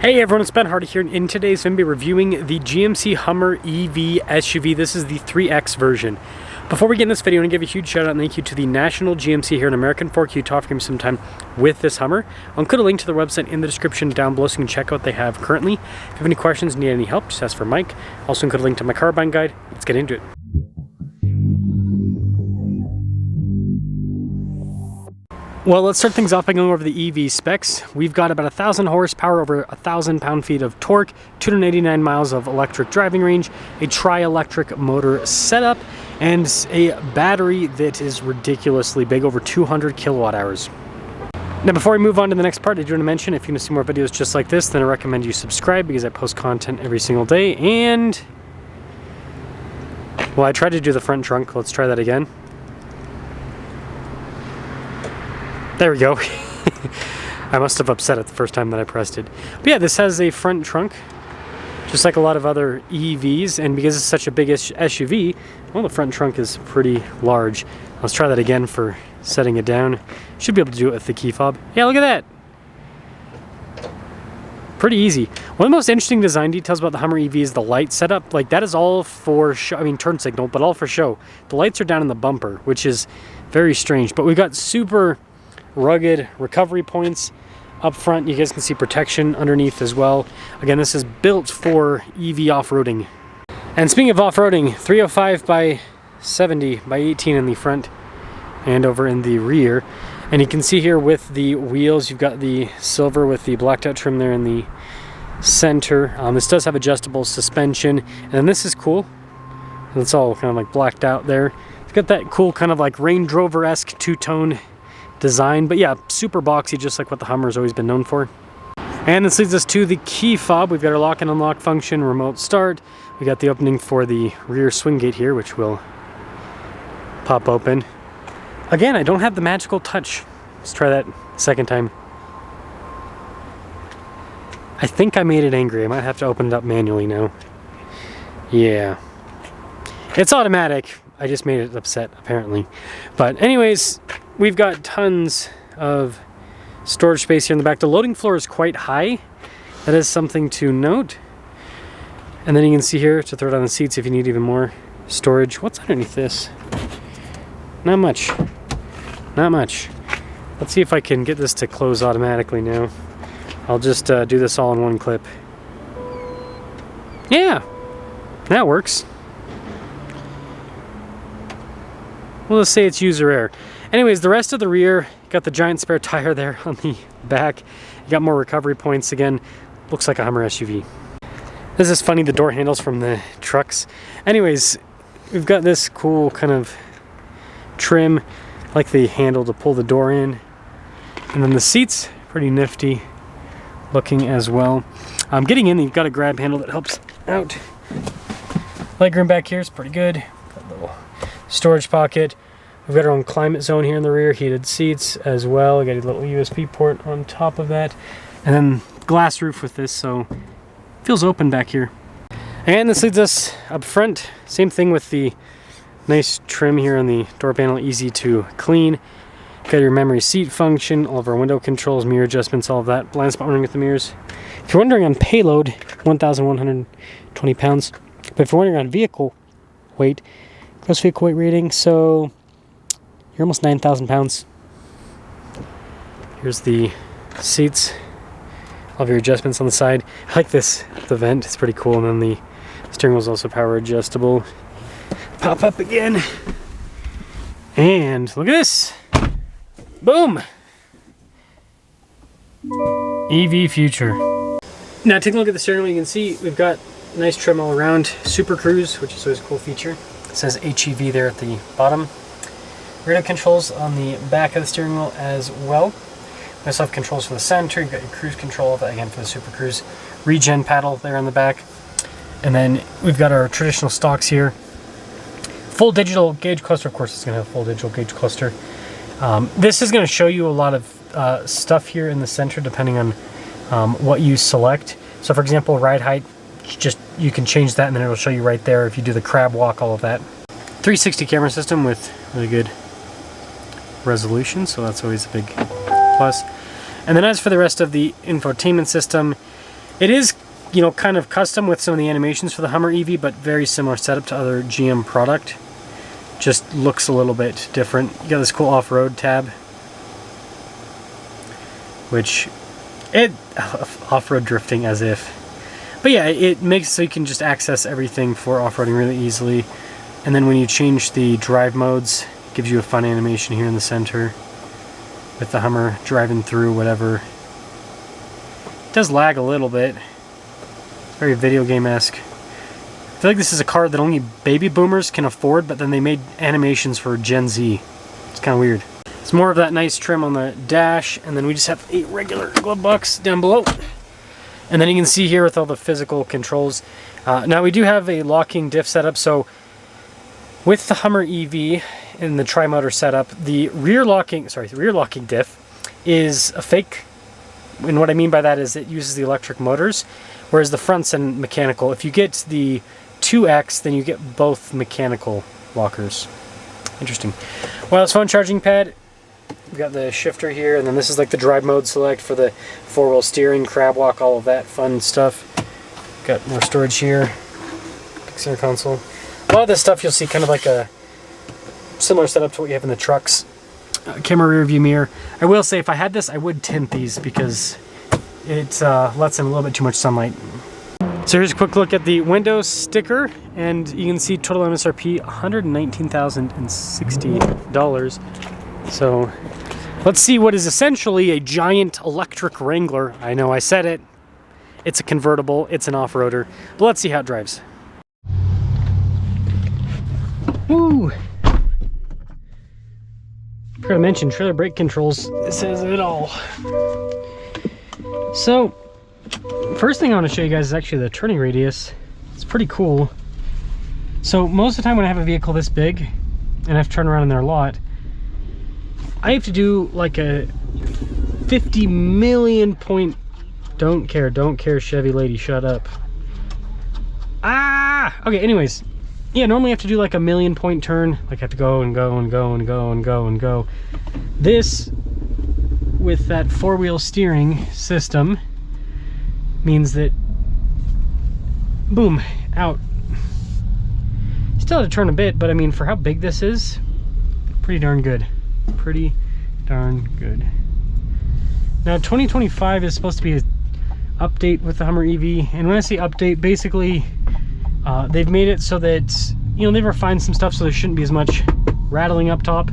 Hey everyone, it's Ben Hardy here, and in today's video, I'm going to be reviewing the GMC Hummer EV SUV. This is the 3X version. Before we get in this video, I want to give a huge shout out and thank you to the National GMC here in American Fork, Utah, for giving me some time with this Hummer. I'll include a link to their website in the description down below so you can check out what they have currently. If you have any questions, need any help, just ask for Mike. Also include a link to my car buying guide. Let's get into it. Well, let's start things off by going over the EV specs. We've got about 1,000 horsepower, over 1,000 pound-feet of torque, 289 miles of electric driving range, a tri-electric motor setup, and a battery that is ridiculously big, over 200 kilowatt hours. Now, before we move on to the next part, I do want to mention, if you want to see more videos just like this, then I recommend you subscribe because I post content every single day. And, well, I tried to do the front trunk. Let's try that again. There we go. I must have upset it the first time that I pressed it. But yeah, this has a front trunk, just like a lot of other EVs, and because it's such a big SUV, well, the front trunk is pretty large. Let's try that again for setting it down. Should be able to do it with the key fob. Yeah, look at that. Pretty easy. One of the most interesting design details about the Hummer EV is the light setup. Like, that is all for show, I mean turn signal, but all for show. The lights are down in the bumper, which is very strange, but we've got super rugged recovery points up front. You guys can see protection underneath as well. Again, this is built for EV off-roading. And speaking of off-roading, 305 by 70 by 18 in the front and over in the rear. And you can see here with the wheels, you've got the silver with the blacked out trim there in the center. This does have adjustable suspension, and then this is cool. It's all kind of like blacked out there. It's got that cool kind of like Range Rover-esque two-tone design, but yeah, super boxy, just like what the Hummer's always been known for. And this leads us to the key fob. We've got our lock and unlock function, remote start. We got the opening for the rear swing gate here, which will pop open. Again, I don't have the magical touch. Let's try that a second time. I think I made it angry. I might have to open it up manually now. Yeah. It's automatic. I just made it upset, apparently. But anyways, we've got tons of storage space here in the back. The loading floor is quite high. That is something to note. And then you can see here to throw it on the seats if you need even more storage. What's underneath this? Not much. Not much. Let's see if I can get this to close automatically now. I'll just do this all in one clip. Yeah, that works. Well, let's say it's user error. Anyways, the rest of the rear, got the giant spare tire there on the back. You got more recovery points. Again, looks like a Hummer SUV. This is funny, the door handles from the trucks. Anyways, we've got this cool kind of trim, like the handle to pull the door in. And then the seats, pretty nifty looking as well. Getting in, you've got a grab handle that helps out. Legroom back here is pretty good. Got a little storage pocket. We've got our own climate zone here in the rear, heated seats as well. We got a little USB port on top of that. And then glass roof with this, so it feels open back here. And this leads us up front. Same thing with the nice trim here on the door panel, easy to clean. Got your memory seat function, all of our window controls, mirror adjustments, all of that. Blind spot running with the mirrors. If you're wondering on payload, 1,120 pounds. But if you're wondering on vehicle weight, gross vehicle weight rating, so you're almost 9,000 pounds. Here's the seats, all of your adjustments on the side. I like this, the vent, it's pretty cool. And then the steering wheel is also power adjustable. Pop up again. And look at this. Boom! EV future. Now taking a look at the steering wheel, you can see we've got nice trim all around. Super Cruise, which is always a cool feature. It says HEV there at the bottom. Radio controls on the back of the steering wheel as well. We also have controls for the center. You've got your cruise control, again for the Super Cruise. Regen paddle there on the back. And then we've got our traditional stocks here. Full digital gauge cluster. Of course, it's going to have full digital gauge cluster. This is going to show you a lot of stuff here in the center depending on what you select. So for example, ride height, just you can change that and then it'll show you right there if you do the crab walk, all of that. 360 camera system with really good resolution, so that's always a big plus. And then as for the rest of the infotainment system, It is, you know, kind of custom with some of the animations for the Hummer EV, but very similar setup to other GM product. Just looks a little bit different. You got this cool off-road tab, which off-road drifting as if. But yeah, it makes it so you can just access everything for off-roading really easily. And then when you change the drive modes, it gives you a fun animation here in the center with the Hummer driving through whatever. It does lag a little bit. It's very video game-esque. I feel like this is a car that only baby boomers can afford, but then they made animations for Gen Z. It's kind of weird. It's more of that nice trim on the dash, and then we just have a regular glove box down below. And then you can see here with all the physical controls. Now we do have a locking diff setup, so with the Hummer EV in the tri-motor setup, the rear locking diff is a fake. And what I mean by that is it uses the electric motors, whereas the front's in mechanical. If you get the 2X, then you get both mechanical lockers. Interesting. Wireless phone charging pad. We got the shifter here, and then this is like the drive mode select for the four-wheel steering, crab walk, all of that fun stuff. Got more storage here. Center console. A lot of this stuff you'll see kind of like a similar setup to what you have in the trucks. Camera rear view mirror. I will say if I had this, I would tint these because it lets in a little bit too much sunlight. So here's a quick look at the Windows sticker, and you can see total MSRP $119,060. So let's see what is essentially a giant electric Wrangler. I know I said it. It's a convertible, it's an off-roader, but let's see how it drives. Woo! Forgot to mention trailer brake controls. It says it all. So, first thing I want to show you guys is actually the turning radius. It's pretty cool. So most of the time when I have a vehicle this big and I have to turn around in their lot, I have to do like a 50 million point, don't care Chevy lady, shut up. Okay, anyways. Yeah, normally I have to do like a million point turn. Like I have to go and go and go and go and go and go. This, with that four-wheel steering system, means that, boom, out. Still have to turn a bit, but I mean, for how big this is, pretty darn good. Pretty darn good. Now 2025 is supposed to be an update with the Hummer EV, and when I say update, basically they've made it so that, you know, they've refined some stuff so there shouldn't be as much rattling up top,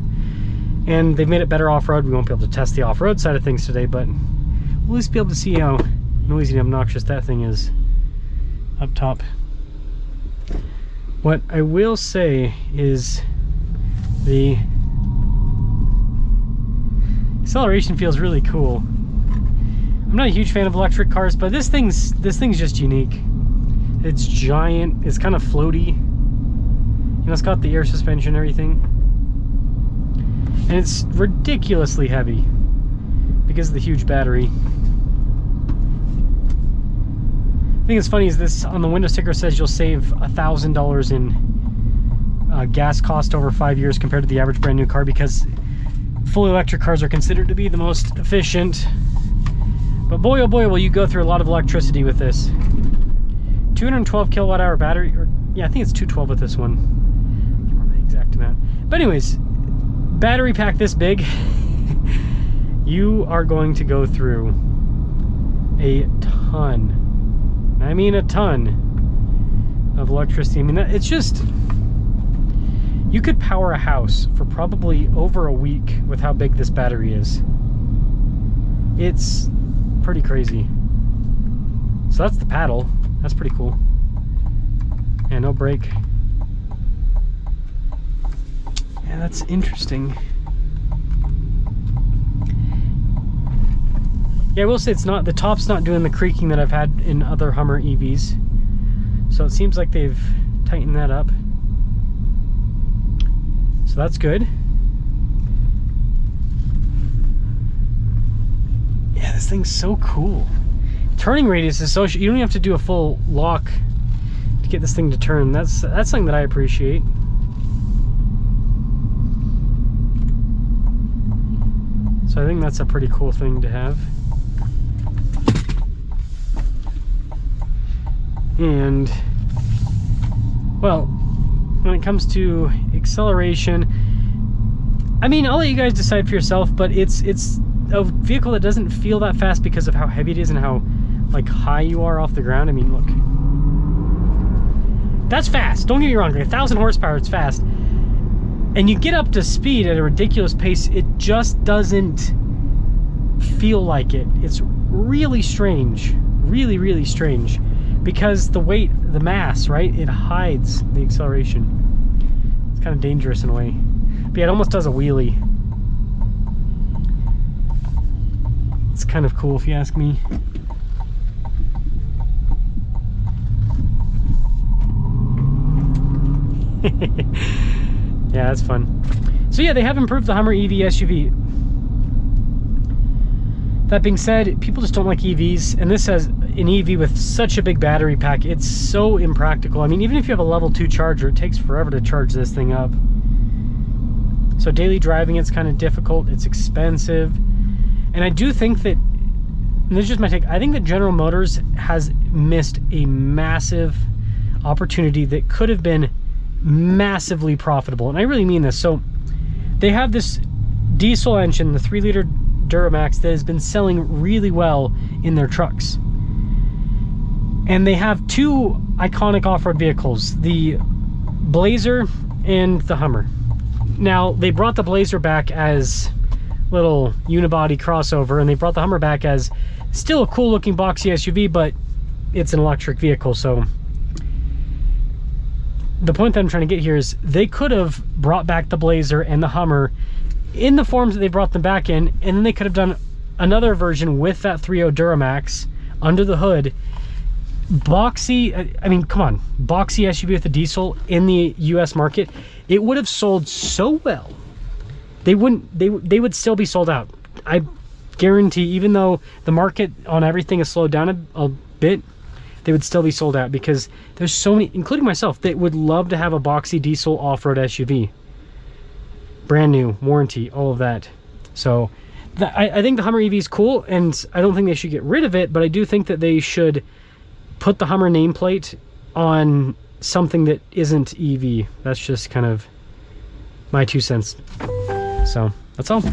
and they've made it better off-road. We won't be able to test the off-road side of things today, but we'll at least be able to see how noisy and obnoxious that thing is up top. What I will say is the acceleration feels really cool. I'm not a huge fan of electric cars, but this thing's just unique. It's giant, it's kind of floaty. You know, it's got the air suspension and everything. And it's ridiculously heavy because of the huge battery. The thing that's funny is this on the window sticker says you'll save $1,000 in gas cost over 5 years compared to the average brand new car, because fully electric cars are considered to be the most efficient. But boy oh boy will you go through a lot of electricity with this. 212 kilowatt hour battery, or yeah, I think it's 212 with this one. I can't remember the exact amount. But anyways, battery pack this big, you are going to go through a ton. I mean a ton of electricity. I mean, it's just, you could power a house for probably over a week with how big this battery is. It's pretty crazy. So that's the paddle. That's pretty cool. And no brake. Yeah, that's interesting. Yeah, I will say it's not, the top's not doing the creaking that I've had in other Hummer EVs. So it seems like they've tightened that up. So that's good. Yeah, this thing's so cool. Turning radius is so, you don't even have to do a full lock to get this thing to turn. That's something that I appreciate. So I think that's a pretty cool thing to have. And, well, when it comes to acceleration, I mean, I'll let you guys decide for yourself, but it's a vehicle that doesn't feel that fast because of how heavy it is and how like high you are off the ground. I mean, look, that's fast. Don't get me wrong, 1,000 horsepower, it's fast. And you get up to speed at a ridiculous pace, it just doesn't feel like it. It's really strange, really, really strange, because the weight, the mass, right? It hides the acceleration. It's kind of dangerous in a way. But yeah, it almost does a wheelie. It's kind of cool if you ask me. Yeah, that's fun. So yeah, they have improved the Hummer EV SUV. That being said, people just don't like EVs, and this has an EV with such a big battery pack. It's so impractical. I mean, even if you have a level 2 charger, it takes forever to charge this thing up. So daily driving, it's kind of difficult. It's expensive. And I do think that, and this is just my take, I think that General Motors has missed a massive opportunity that could have been massively profitable. And I really mean this. So they have this diesel engine, the 3-liter Duramax, that has been selling really well in their trucks. And they have two iconic off-road vehicles, the Blazer and the Hummer. Now, they brought the Blazer back as little unibody crossover, and they brought the Hummer back as still a cool looking boxy SUV, but it's an electric vehicle. So the point that I'm trying to get here is they could have brought back the Blazer and the Hummer in the forms that they brought them back in, and then they could have done another version with that 3.0 Duramax under the hood. Boxy, I mean, come on, boxy SUV with a diesel in the US market, it would have sold so well. They would still be sold out. I guarantee, even though the market on everything has slowed down a bit, they would still be sold out, because there's so many, including myself, that would love to have a boxy diesel off-road SUV. Brand new, warranty, all of that. So I think the Hummer EV is cool, and I don't think they should get rid of it, but I do think that they should put the Hummer nameplate on something that isn't EV. That's just kind of my 2 cents. So that's all.